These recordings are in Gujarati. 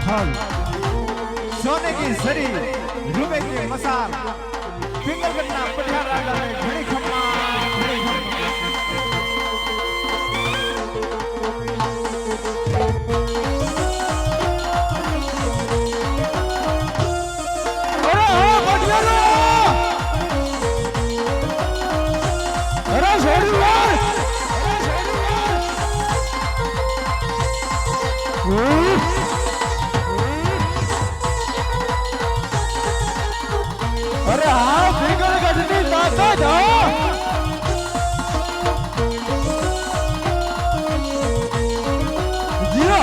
फल, सोने की सरी, रुपए के मसाल, फिंगर करना पटियार राजा में घड़ी खम्मा, घड़ी खम्मा। अरे हाँ पटियार! अरे छोड़ी यार! अरे हाँ फिंगर कटनी ताता जाओ जिया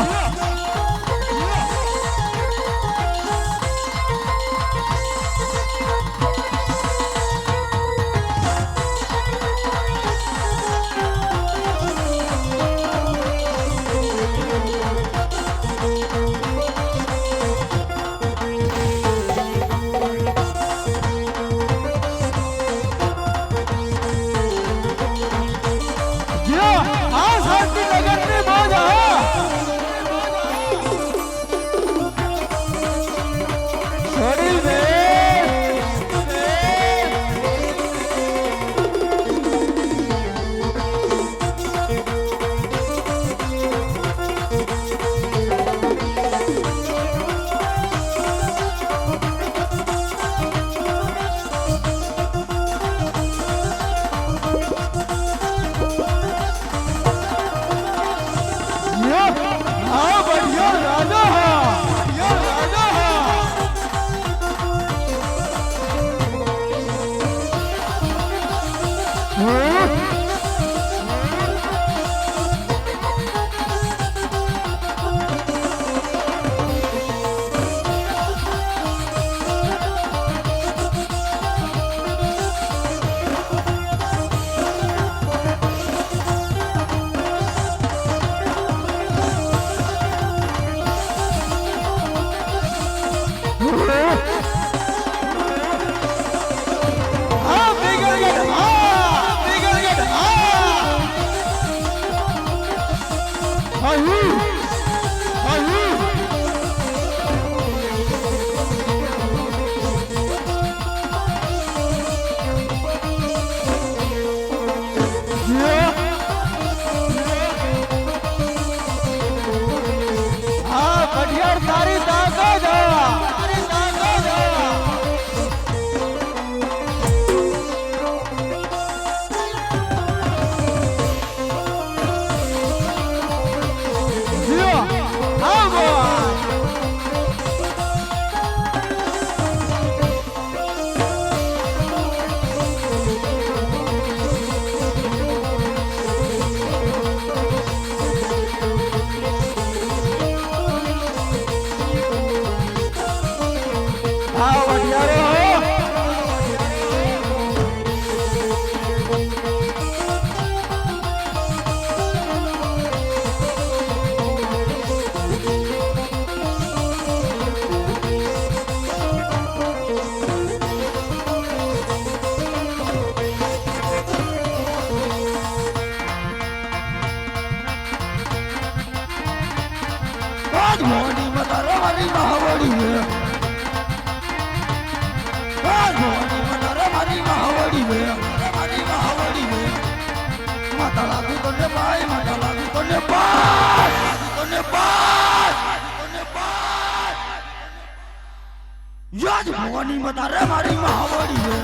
याद भगवानी बता रे मारी महावड़ी है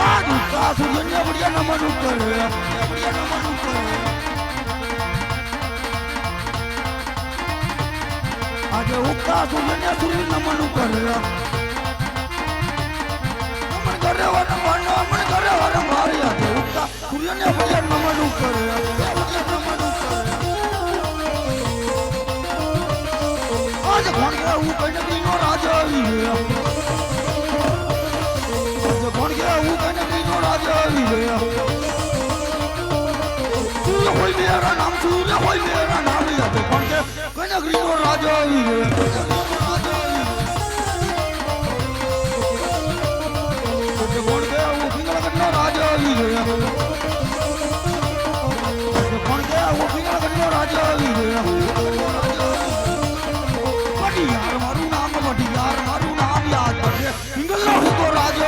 आज का सुनिया बढ़िया नमन ऊपर है बढ़िया नमन ऊपर है आज उका सुनिया सुनी नमन ऊपर है नमन करे वाला नमन करे वाला मारी आज उका सुनिया बढ़िया नमन ऊपर है बढ़िया नमन ऊपर है आज कौन गया वो कहने की नो राजा ही है आज कौन गया वो कहने की नो राजा ही है सूर्य कोई मेरा नाम है आज कौन गया कहने की नो राजा ही है आज कौन गया वो कहने की नो राजा ही है आज कौन गया वो રાજો યાર મારું નામ વટી યાર મારું નામ યાદ કરજે પિંગલનો તો રાજો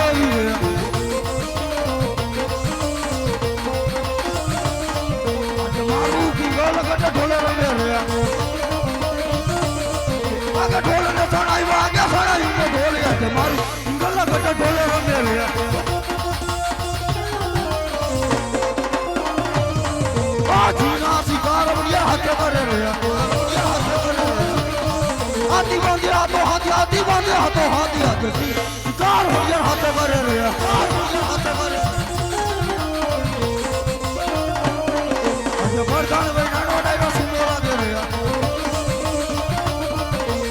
આજે મારું પિંગલ ગટ ઢોલે રમે રે આગે ઢોલે ને સણાઈ આગે સણાઈ ને ઢોલે આજે મારું પિંગલ ગટ ઢોલે રમે રે જીના શિકાર બળિયા હાથે કરે રે હાથી બાંધે હાથો હાથી હાથી બાંધે હાથો હાથી હાથે શિકાર બળિયા હાથે કરે રે હાથે કરે આજે બરદાન વેણાનો ડાયરો સુનો લાગે રે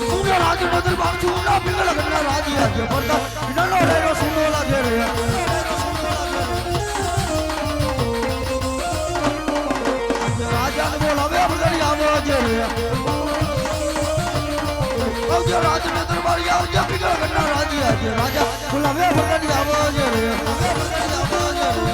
સુનો રાજ નદર બાજુ ના પિંગલ ગન્ના રાજી આજે બરદાન વેણાનો ડાયરો સુનો લાગે રે રાજા ને બોલાવે બધાની આવાજ રે આવજો રાજ ને દરબારી આવજો પિંગલ ગન્ના રાજી આજે રાજા બોલાવે બધાની આવાજ રે બધાની આવાજ રે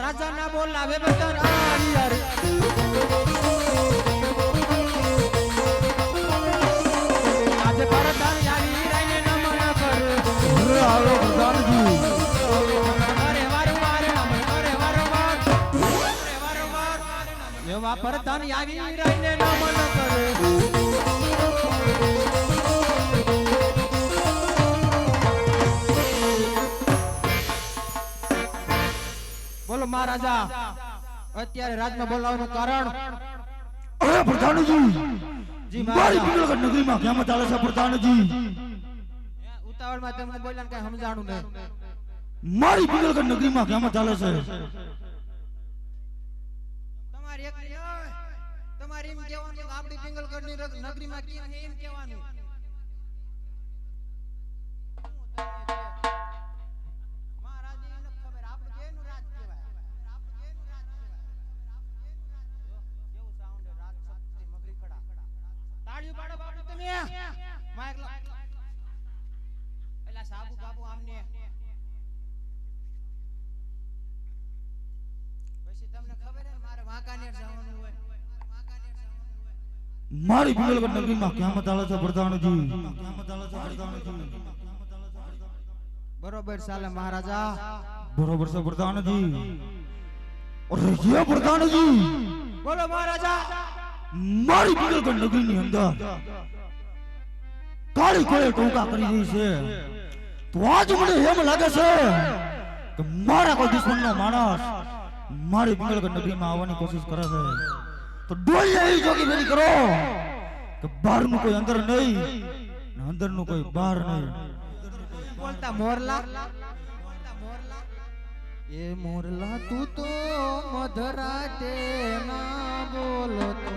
રાજા ના બોલાવે બતર આરી યાર આજે પરદાન યારી રાઈને નમન કર હાલો પ્રધાનજી અરે વારંવાર નમન અરે વારંવાર એવા પરદાન યારી રાઈને નમન કર બોલો મહારાજા અત્યારે રાજમાં બોલાવવાનું કારણ અરે પ્રધાનજી જી મારી મહારાજા પિંગલગઢ નગરીમાં કેમ ચાલે છે પ્રધાનજી ઉતાવળમાં તમને બોલ્યા કઈ સમજાણું નહીં મારી પિંગલગઢ નગરીમાં કેમ ચાલે છે તમારી એક તમારી એમ કહેવાનું કે આપણી પિંગલગઢની નગરીમાં કેમ છે એમ કહેવાનું મારી પિંગલગઢ નગરીમાં કેમ ચાલે છે પ્રધાનજી બરોબર ચાલે મહારાજા બરોબર છે પ્રધાનજી અરે ये प्रधानजी બોલો મહારાજા મારી પિંગલગઢ નગરીની અંદર કાળી કોળે ટોકા કરી રહી છે. તો આજ મને એમ લાગે છે કે મારા કોઈ દુશ્મનનો માણસ મારી પિંગલગઢ નગરીમાં આવવાની કોશિશ કરે છે. તો ડોળિયા એવી જોગી ભેરી કરો કે બહારનું કોઈ અંદર નહીં ને અંદરનું કોઈ બહાર નહીં. બોલતા મોરલા એ મોરલા તું તો મધરાતે ના બોલો તો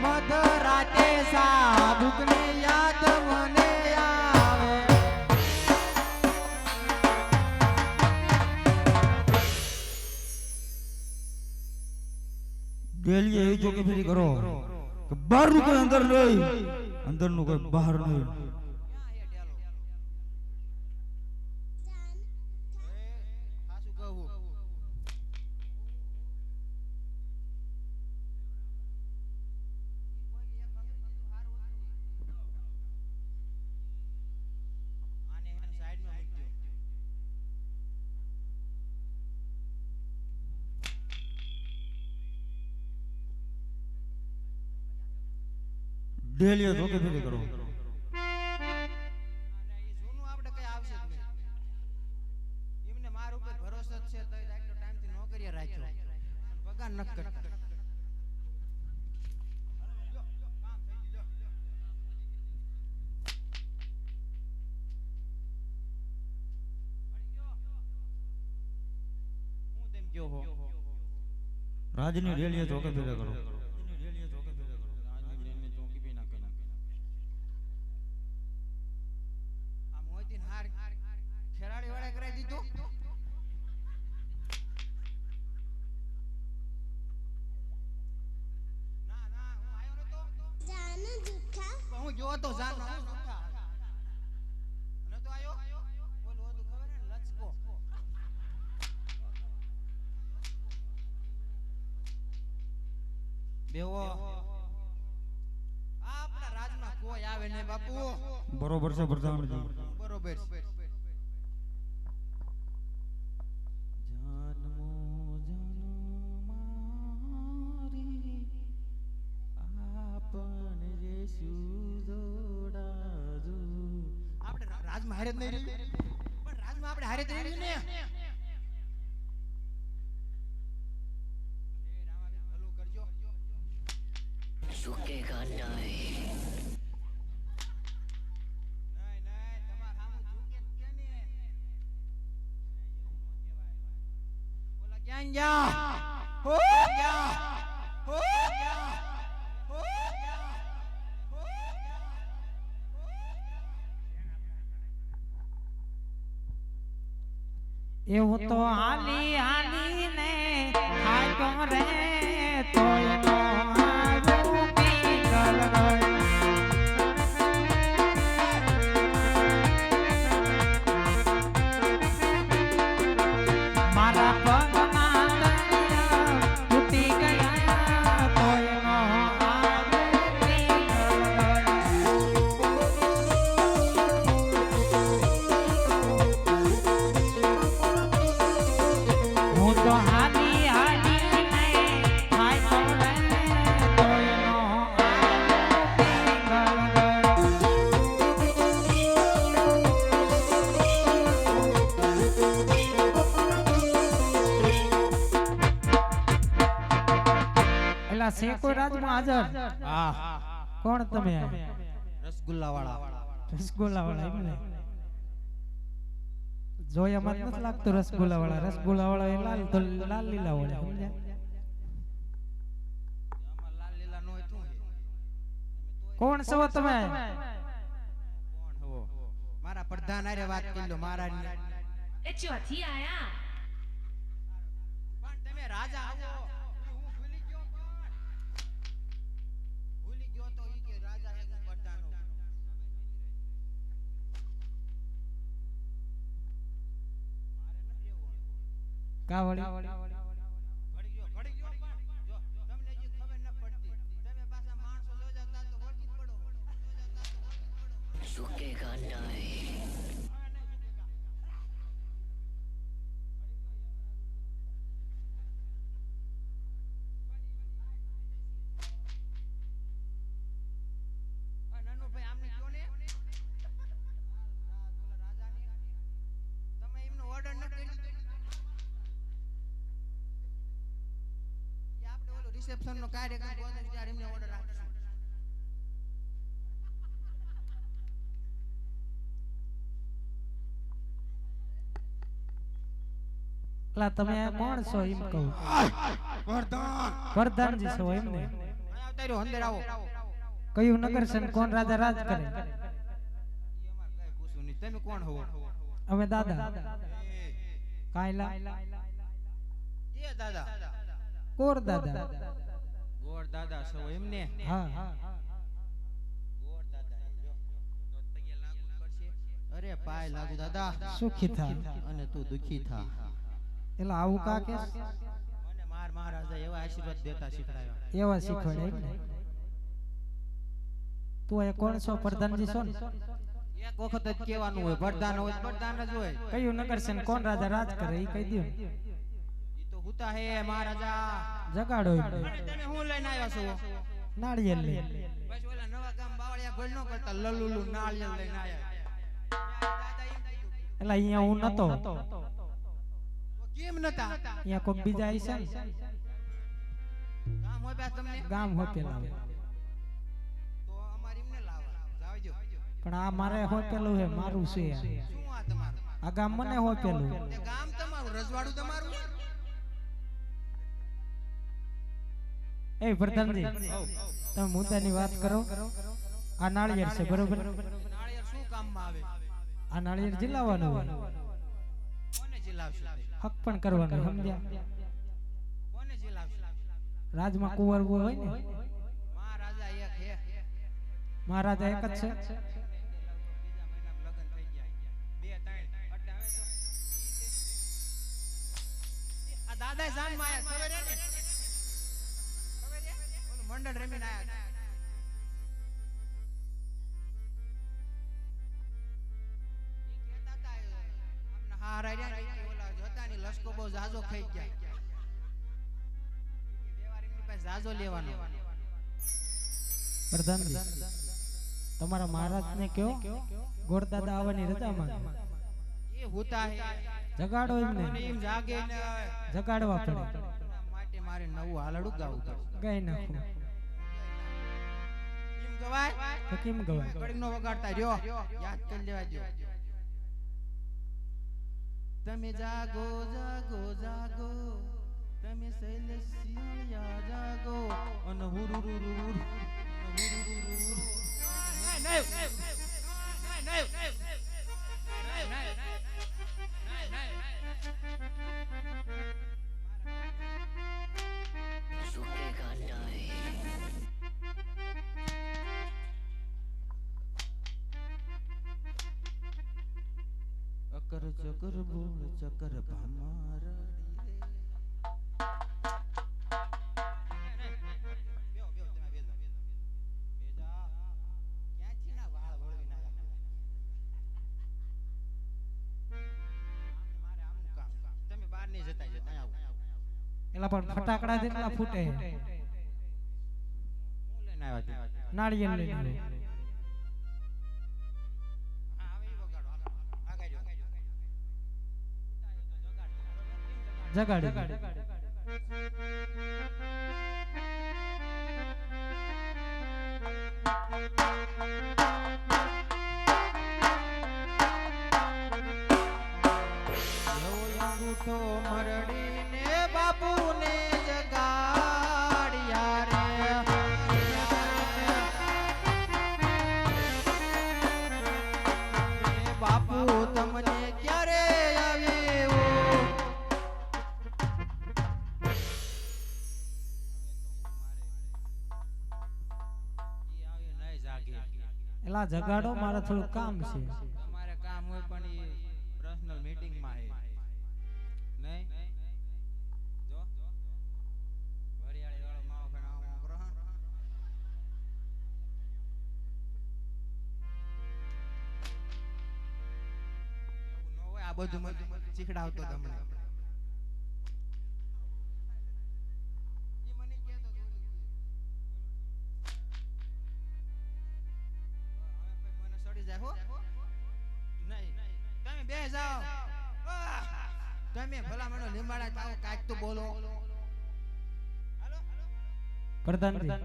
મધરાતે સાબુકને યાદ મને આવે. ડેલી એવી જોગી ફેરી કરો કે બહારનું કોઈ અંદર નહીં અંદરનું કોઈ બહાર નહીં. ડેલી જોગી ફેરી કરો. રાજની ડેલી જોગી ફેરી કરો. આપણા રાજમાં કોઈ આવે ને બાપુ. બરોબર છે પ્રધાનજી. બરોબર છે. આપણે રાજમાં હારે જ નહીં રહી, પણ રાજમાં આપણે હારે જ રહી ને. झुकेगा नहीं. એવું તો હાલી હાલી ને થાક્યો રે તોય નો આવ્યું પિંગલગઢ. મારા પગના તળિયા તૂટી ગયા તોય નો આવ્યું પિંગલગઢ. હું તો હાલી હાલી ને થાક્યો રે તોય નો આવ્યું પિંગલગઢ. એલા છે કોઈ રાજમાં હાજર? હા, કોણ તમે? રસગુલ્લા વાળા. રસગુલ્લા વાળા એમ ને? જોયા મત નથી લાગતું રસગુલ્લા વાળા. રસગુલ્લા વાળા એ લાલ તો લાલ લીલા વાળા સમજ્યા? આમાં લાલ લીલા નો હોય શું છે? કોણ છો તમે? કોણ હો? મારા પ્રધાન હારે વાત કરી લો. મહારાજ એ ચોથી આયા. પણ તમે રાજા આવો. હું ભૂલી ગયો પણ. ભૂલી ગયો તો ઈ કે રાજા હે હું પ્રધાન હું. મારે નથી એવું. કાવડી ઘડી ગયો પણ. જો તમને જે ખબર ન પડતી. તમે પાછા માણસો જોજાતા તો વળગી જ પડો. झुकेगा नहीं. રિસેપ્શન નો કાર્યક્રમ ગોદન ત્યારે એમને ઓર્ડર આપશું. લા તમે આ કોણ છો એમ કહું વર્ધન વરદાનજી છો એમ ને આવતા રહ્યો અંદર આવો. કયું નગર છે ને કોણ રાજા રાજ કરે ઈ અમાર કઈ પૂછું નહીં. તમે કોણ હો? અમે દાદા કાયલા એ દાદા કોર દાદા ગોળ દાદા છો એમને. હા ગોળ દાદા એ લ્યો. તો તૈયાર લાગુ પડશે. અરે પાય લાગુ દાદા. સુખી થા અને તું દુખી થા. એટલે આવું કા કે મને માર મહારાજા એવા આશીર્વાદ દેતા શીખડાયા. એવા શીખવાડે એમ ને તું એ કોણ છો પ્રધાનજી છો ને એક વખત જ કહેવાનું હોય. પ્રધાન હોય તો પ્રધાન જ હોય. કયું નગર છે ને કોણ રાજા રાજ કરે એ કહી દો ઈ તો હુતા હે મહારાજા. જગાડો એમને અને તમે હું લઈને આવ્યા છો? નાળિયેર લે બસ ઓલા નવા ગામ બાવળિયા ગોળ નો કરતા લલુલુ નાળિયેર લઈને આવ્યા. દાદા એમ કીધું. એટલે અહીંયા હું નતો તો કેમ નતા? અહીંયા કોક બીજા આવી છે ને ગામ હોય પાછ તમને. ગામ હોપેલા તો અમાર એમને લાવવા જાવજો. પણ આ મારે હોપેલું હે મારું છે આ. શું આ તમારું? આ ગામ મને હોપેલું તે ગામ તમારું, રજવાડું તમારું. એ પ્રધાનજી તમે મુદ્દાની વાત કરો આ નાળિયેર છે બરોબર નાળિયેર શું કામમાં આવે? આ નાળિયેર જીલાવાનું હોય કોને જીલાવશું તે? હક પણ કરવાનું સમજ્યા કોને જીલાવશું? રાજમાં કુંવર હોય ને મહારાજા એક હે. મહારાજા એક જ છે બીજા મહિનામાં લગ્ન થઈ ગયા. 2 3 એટલે હવે તો આ દાદા જાનમાં આયા ખબર હે ને? ખબર હે? ઓલું મંડળ રમીને આયા. ઈ કહેતા તા આપના હારા રહ્યા ને કે ઓલા હતા ને લસકો બહુ જાજો ખાઈ ગયા. વ્યવહાર એમની પાસે જાજો લેવાનો. પ્રધાનજી તમારા મહારાજ ને કયો ગોરદાદા આવવાની રજા માં એ હોતા હે. જગાડો અને એમને એમ જાગે ને જગાડવા પડે એના માટે મારે નવું હાલડું ગાવું પડે. ગાઈ નાખો એમ ગવાય? તો કેમ ગવાય કડીનો વગાડતા રહ્યો. યાદ કરી લેવા દ્યો. તમે જાગો જાગો જાગો, તમે શૈલેષિયા જાગો, અને હુરુરુરુરુર, હુરુરુરુરુર. નહીં, નહીં, નહીં, નહીં, નહીં, झुकेगा नहीं. અકર ચકર બોલ ચકર ભામાર એલા પણ ફટાકડા જેટલા ફૂટે નાળિયેર લઈને જગાડી અંગૂઠો મરડીને બાપુને જગાડ્યા રે. બાપુ તમને ક્યારે આવ્યો? એલા જગાડો મારે થોડું કામ છે તમારે કામ હોય પણ એ પર્સનલ મીટિંગ માં હે નહીં જો વરિયાળી વાળો માવો ખાને આમ કરો હા. એવું ન હોય. આ બધું મને શીખડાવતો તમને. ઈ મને કહેતો તો હવે મને સડી જાય હો. નહીં તમે બે જાઓ. તમે ભલા મને લીંબાડા ચાવો કાંઈક તો બોલો. હાલો પ્રધાનજી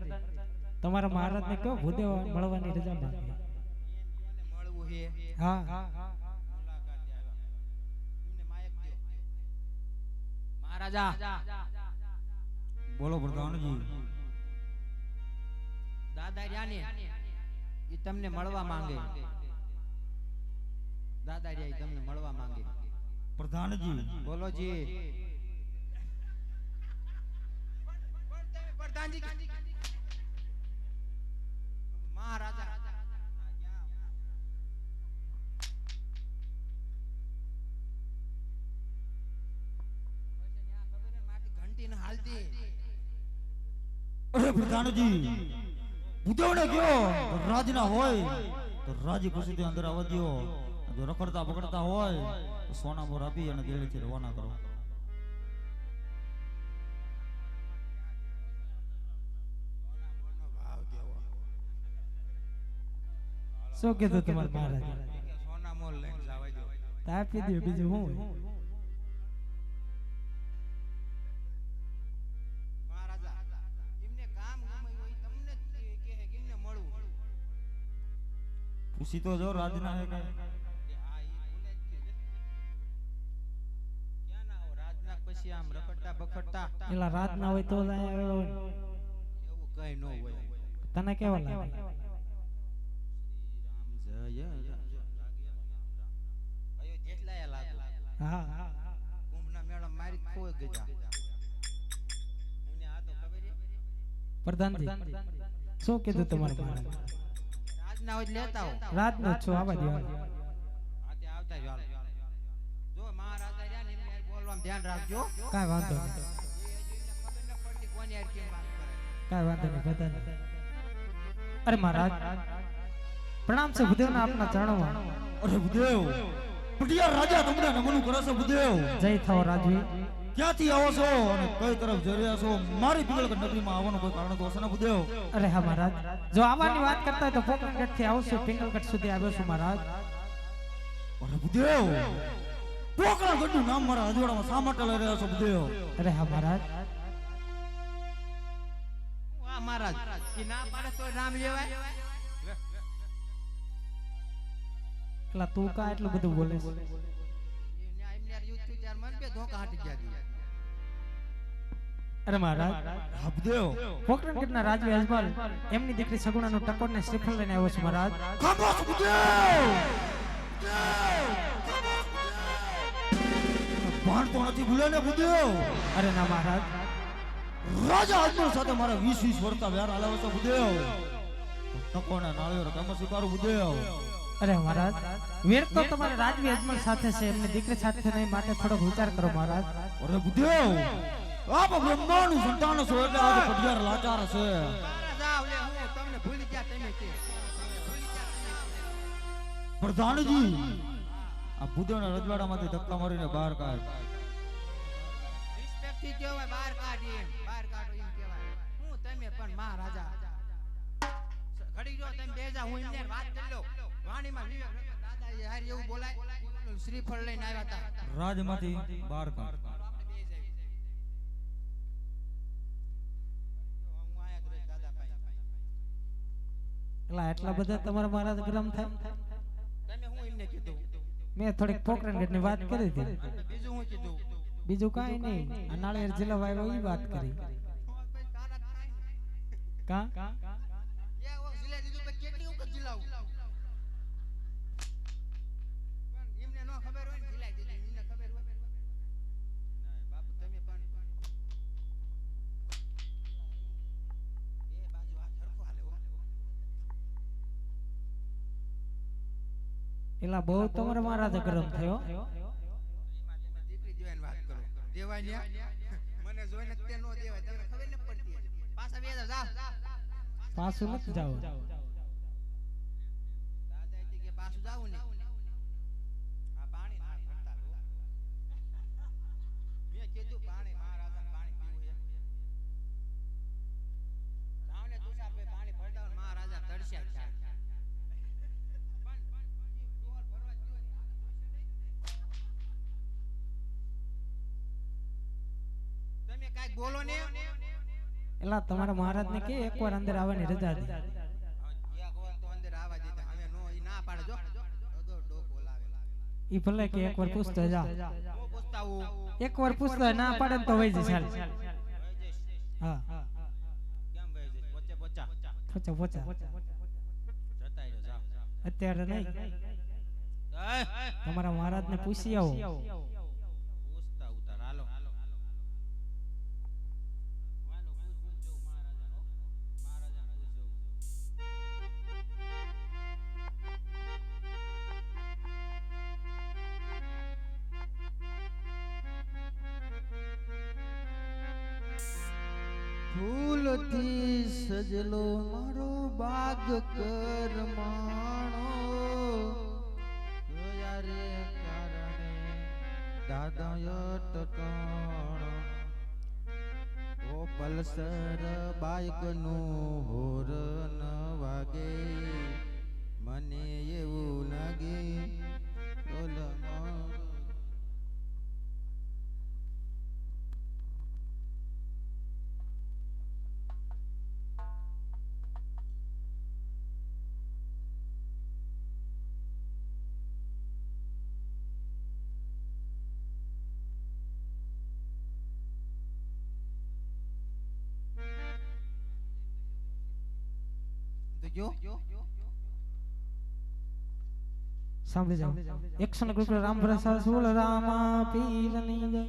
તમારા મહારાજને કહો ભૂદેવ મળવાની રજા માંગે. મળવું છે હા મુલાકાતે આવ્યા એમને માયક દ્યો મહારાજા બોલો પ્રધાનજી. દાદા રહ્યા ને એ તમને મળવા માંગે દાદા રહ્યા ઈ તમને મળવા માંગે પ્રધાનજી બોલો જી પ્રધાનજી મહારાજા ઘંટી ને હાલતી અરે પ્રધાનજી ભૂદેવને કયો રાજના હોય તો રાજી ખુશીથી અંદર આવવા દ્યો. જો રખડતા પકડતા હોય તો સોના મોર આપી અને દિલ્હીથી રવાના કરો. શું કીધું તમારા મહારાજ? સોના મોલ લઈને જાવા દો તો આપી દો બીજું શું હોય? મહારાજા એમને કામ ગમે હોય તમને જ કહે કે એમને મળવું ખુશી તો જો રાજના હે કે હા ઈ ભૂલે જ ગયું. ક્યાં ના આવો રાજના પછી આમ રખડતા બખડતા એલા રાત ના હોય તો જ અહીંયા આવ્યો હોય. એવું કઈ ન હોય તને કેવા લાગે? શ્રી રામ જય અયો જેટલાય લાગુ હા કુંભના મેળા મારી ખોઈ ગયા મને આ તો ખબર છે પ્રધાનજી શું કીધું તમારા મહારાજ? રાજના હોય લેતા હો રાત નો છો આવા દો. આતે આવતા જો જો મહારાજા રહ્યા ને એમને યાર બોલવામાં ધ્યાન રાખજો કાંઈ વાંધો નહીં, ખબર ન પડતી કોની યાર કેમ વાત કરે કાંઈ વાંધો નહીં પ્રધાનજી. અરે મહારાજ પ્રણામ છે ભૂદેવના આપના ચરણોમાં. અરે ભૂદેવ પટિયાર રાજા તમને નમન કરે છે. ભૂદેવ જય થાઓ રાજવી. ક્યાંથી આવો છો અને કઈ તરફ જઈ રહ્યા છો? મારી પિંગલગઢ નગરીમાં આવવાનું કોઈ કારણ તો હશે ને ભૂદેવ? અરે હા મહારાજ, જો આવવાની વાત કરતા હોય તો પોકરણગઢ થી આવશું, પિંગલગઢ સુધી આવ્યો છું મહારાજ. અરે ભૂદેવ પોકરણગઢનું નામ મારા અજવાડામાં શા માટે લઈ રહ્યા છો ભૂદેવ? અરે હા મહારાજ, વાહ મહારાજ કે ના પાડે તો નામ લેવાય એટલા તું કા એટલું બધું બોલે છે? એમને યાર યુદ્ધ થયું ત્યારે મન બે ધોકા હાટી ગયા ગયા અરે મહારાજ, હા ભૂદેવ પોકરણગઢના રાજવી અજમલ એમની દીકરી સગુણાનું ટકોર ને શ્રીફળ લઈને આવ્યો છું મહારાજ. ખામોશ ભૂદેવ! ભાણ તો નથી ભૂલે ને ભૂદેવ? અરે ના મહારાજ, રાજા અજમલ સાથે મારા 20 વર્ષના વ્યાર હાલાવે છે ભૂદેવ. તકોને નાળિયેર કેમ સ્વીકારું ભૂદેવ? અરે મહારાજ, વીર તો તમારે રાજવી અજમલ સાથે છે, એમની દીકરી સાથે નહીં, માટે થોડોક વિચાર કરો મહારાજ. અરે ભૂદેવ આપ બ્રહ્માનું સંતાન છો એટલે આજે પટિયાર લાચાર છે. મહારાજ આવ લે હું તમને ભૂલી ગયા તમે કે ભૂલી ગયા તમે. પ્રધાનજી આ ભૂદેવના રજવાડામાંથી ધક્કા મારીને બહાર કાઢ. રિસ્પેક્ટ થી કહેવાય બહાર કાઢી બહાર કાઢો એમ કહેવાય. હું તમે પણ મહારાજા ઘડી જો તમે બેજા હું એમને વાત કરી લો વાણીમાં વિવેક દાદા યાર એવું બોલાય શ્રીફળ લઈને આવ્યા હતા રાજમાંથી બહાર કાઢ. આપણે બે જાય હું આયા જ રહીશ દાદા પાસે એટલા બધા તમારા મહારાજ ગરમ થાય? તમે હું એમને કીધું મેં થોડીક પોકરણગઢની વાત કરી હતી, બીજું હું કીધું બીજું કાંઈ નહીં. આ નાળિયેર જિલ્લા આવ્યો એ વાત કરી. કા યા ઓ જિલ્લા દીધું તો કેટલી વખત જિલ્લાવું પણ એમને નો ખબર હોય ને જિલ્લા દીધું એમને ખબર હોય ના બાપુ તમે પણ એ બાજુ આ સરખો હાલે હો એલા બહુ તમારા મહારાજ ગરમ થયો. એમાં તમે દીકરી દેવાની વાત કરો દેવાય ને મને જોઈને તે નો દેવાય તમને ખબર ન પડતી પાછા બે જાવ પાછું નથી જાવ. દાદા કે પાછું જાવું ને આ પાણી ના ભરતા લો મેં કીધું પાણી મહારાજા પાણી પીવું છે રાવને તુષાર ભાઈ પાણી ભરતા મહારાજા તડસ્યા છે પણ ડોલ ભરવા ગયો ને આ જોશે નહીં તમે કાઈ બોલો ને એલા તમારા મહારાજને કે એકવાર અંદર આવવાની રજા દે. એક વાર તો અંદર આવવા દીધા હવે નો ઈ ના પાડે જો ડોક બોલાવે ઈ ભલે કે એકવાર પૂછતો જા. હું પૂછતાવું એકવાર પૂછતો ના પાડે ને તો વઈ જશે. હાલ. હા કેમ ભાઈ છે પોચા પોચા જતાઈ જો જાવ અત્યારે નહીં. તમારા મહારાજને પૂછી આવો. પૂછતા ઉતાર હાલો પૂછજો મહારાજાનો પૂછજો ફૂલથી સજલો મારો બાગ કરમાણો ગયા રે કારણે દાદા ટકાણો ઓ પલસર બાઈક નું હોરન વાગે મને એવું લાગે જો સાંભળી જાઓ. એક્શન ગ્રુપ રામ પ્રસાદ સુલ રામા પીરની જય.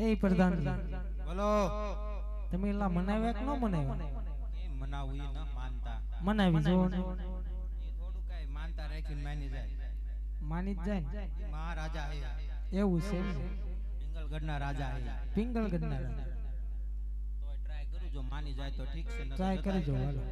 એ પ્રધાનજી બોલો તમે એલા મનાવ્યા કે ન મનાવ્યા? એ મનાવું ઈ ન માનતા મનાવી જો ને. એ થોડું કઈ માનતા રાખીને માની જાય માની જ જાય ને. ઈ મહારાજા હે એવું છે એમ ને? પિંગલગઢના રાજા હે પિંગલગઢના તોય ટ્રાય કરું જો માની જાય તો ઠીક છે નકર ટ્રાય જતા કરજો રહે. હાલો.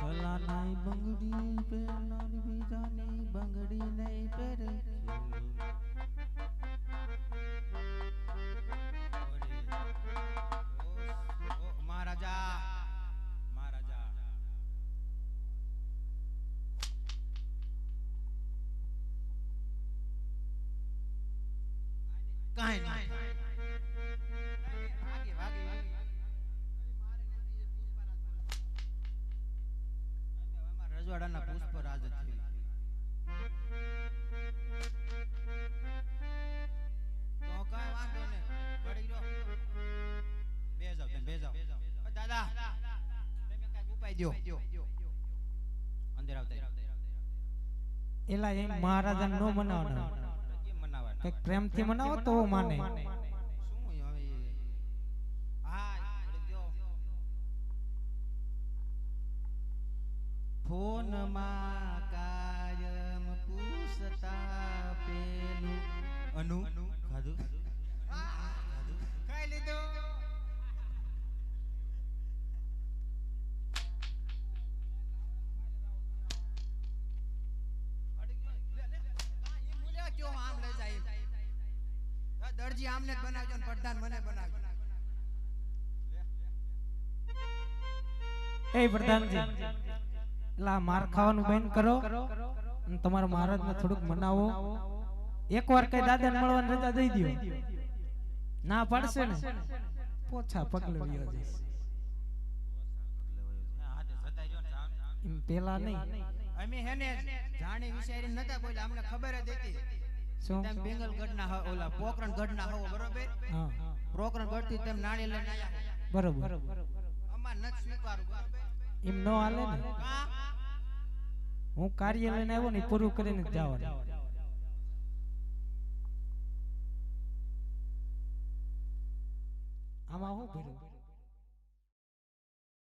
સલાનાઈ બંગડી પહેરનારી બીજાની બંગડી નહીં પહેરે ઓ મહારાજા મહારાજા કાઈ ના ભાગે ભાગે રજવાડાના પુષ્પરાજ જ છે તો કાઈ વાંધો ને ઘડી લો બે જાવ ઓ દાદા તમે કાઈ ઉપાય દ્યો અંદર આવતા એલા એ મહારાજાને નો મનાવવાનો. કેમ મનાવવાના કંઈક પ્રેમથી મનાવો તો માને. શું હવે હા ઘડી દ્યો ફોનમાં કાયમ પૂછતા પેલું અનુ ખાધું ખાઈ લીધું દરજી આમને જ બનાવજો ને પ્રધાન મને બનાવજો એ પ્રધાનજી એલા માર ખાવાનું બંધ કરો અને તમારા મહારાજને થોડુંક મનાવો. એકવાર કઈ દાદાને મળવાની રજા દઈ દ્યો. ના પાડશે ને પોછા પગલે વયો જઈશ. એમ પેલા નહીં. અમે હેને જાણી વિચારી નતા બોલ્યા અમને ખબર જ હતી શું? તેમ બેંગલગઢના ઓલા પોકરણગઢના હો બરોબર હા પોકરણગઢથી તેમ નાળી લઈને આયા બરોબર. અમાર ન સ્વીકારું બરોબર એમ નો હાલે ને. કા હું કાર્ય લઈને આવ્યો ને ઈ પૂરું કરીને જ જવાનું. આમાં હું ભર્યું?